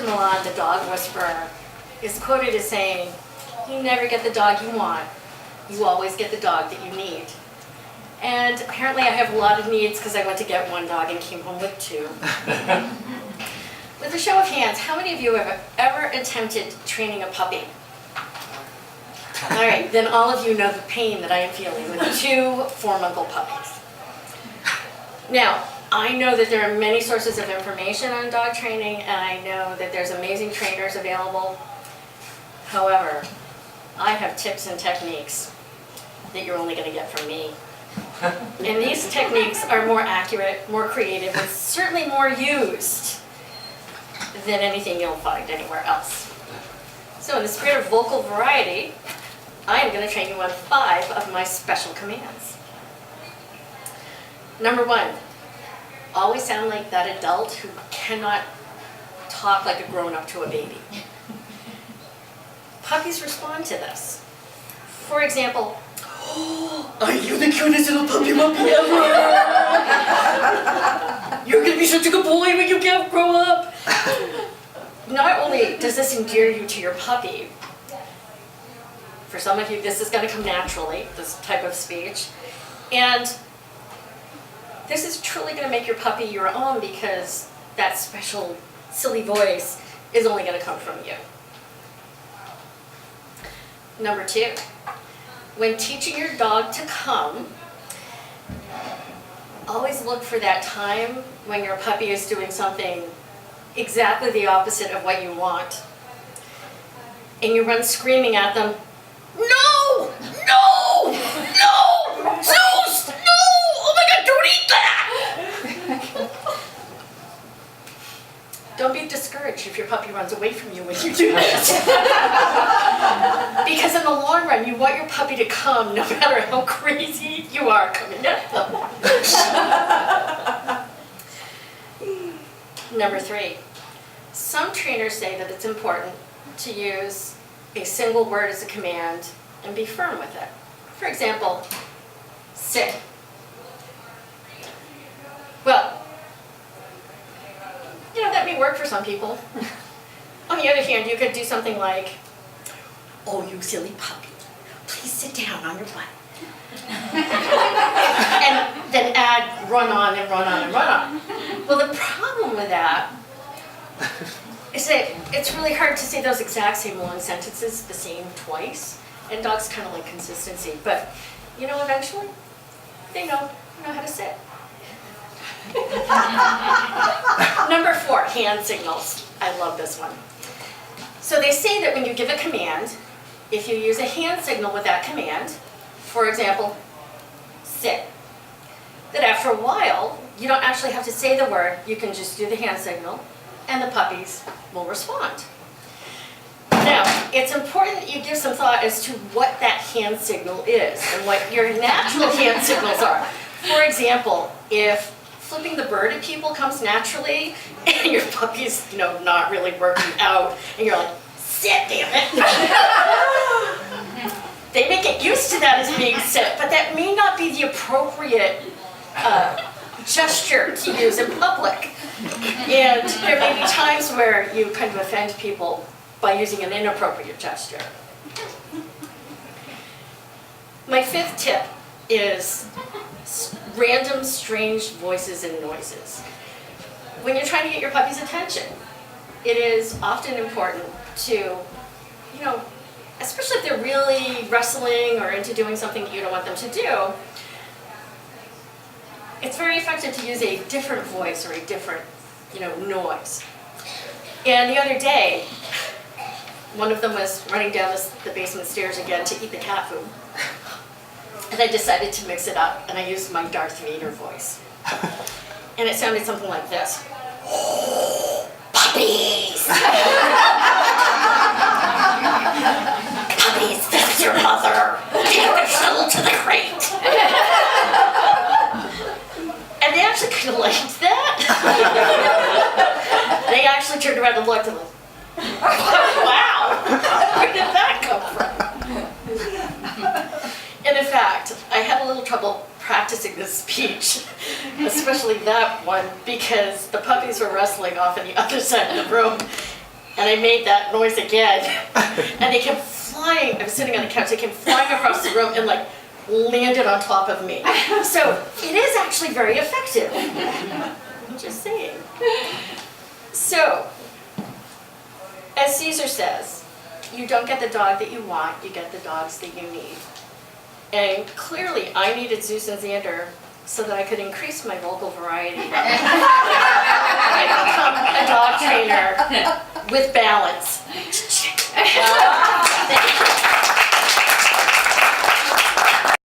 Milan, the dog whisperer, is quoted as saying, "You never get the dog you want. You always get the dog that you need." And apparently I have a lot of needs because I went to get one dog and came home with two. With a show of hands, how many of you have ever attempted training a puppy? All right, then all of you know the pain that I am feeling with 2 4-month-old puppies. Now, I know that there are many sources of information on dog training, and I know that there's amazing trainers available. However, I have tips and techniques that you're only going to get from me. And these techniques are more accurate, more creative, and certainly more used than anything you'll find anywhere else. So in the spirit of vocal variety, I am going to train you on 5 of my special commands. Number 1, always sound like that adult who cannot talk like a grown-up to a baby. Puppies respond to this. For example, "Are you the cutest little puppy ever? You're going to be such a good boy when you grow up." Not only does this endear you to your puppy, for some of you this is going to come naturally, this type of speech, and this is truly going to make your puppy your own because that special, silly voice is only going to come from you. Number 2, when teaching your dog to come, always look for that time when your puppy is doing something exactly the opposite of what you want. And you run screaming at them, "No! No! No! Zeus! No! Oh my God, don't eat that!" Don't be discouraged if your puppy runs away from you when you do this. Because in the long run, you want your puppy to come no matter how crazy you are coming at them. Number 3, some trainers say that it's important to use a single word as a command and be firm with it. For example, sit. Well, that may work for some people. On the other hand, you could do something like, "Oh, you silly puppy, please sit down on your butt." And then add run on and run on and run on. Well, the problem with that is that it's really hard to say those exact same long sentences the same twice, and dogs kind of like consistency. But, eventually, they know how to sit. Number 4, hand signals. I love this one. So they say that when you give a command, if you use a hand signal with that command, for example, sit, that after a while, you don't actually have to say the word, you can just do the hand signal, and the puppies will respond. Now, it's important that you give some thought as to what that hand signal is and what your natural hand signals are. For example, if flipping the bird at people comes naturally, and your puppy's, not really working out, and you're like, "Sit, damn it." They may get used to that as being sit, but that may not be the appropriate gesture to use in public. And there may be times where you kind of offend people by using an inappropriate gesture. My 5th tip is random strange voices and noises. When you're trying to get your puppy's attention, it is often important to, especially if they're really wrestling or into doing something you don't want them to do, it's very effective to use a different voice or a different, noise. And the other day, one of them was running down the basement stairs again to eat the cat food. And I decided to mix it up, and I used my Darth Vader voice. And it sounded something like this. "Oh, puppies! Puppies, this is your mother! Take the shuttle to the crate!" And they actually kind of liked that. They actually turned around and looked and like, "Wow, where did that come from?" And in fact, I had a little trouble practicing this speech, especially that one, because the puppies were wrestling off on the other side of the room, And I made that noise again. And they kept flying. I was sitting on the couch. They came flying across the room and like landed on top of me. So it is actually very effective. I'm just saying. So, as Caesar says, you don't get the dog that you want, you get the dogs that you need. And clearly, I needed Zeus and Xander so that I could increase my vocal variety. I become a dog trainer with balance.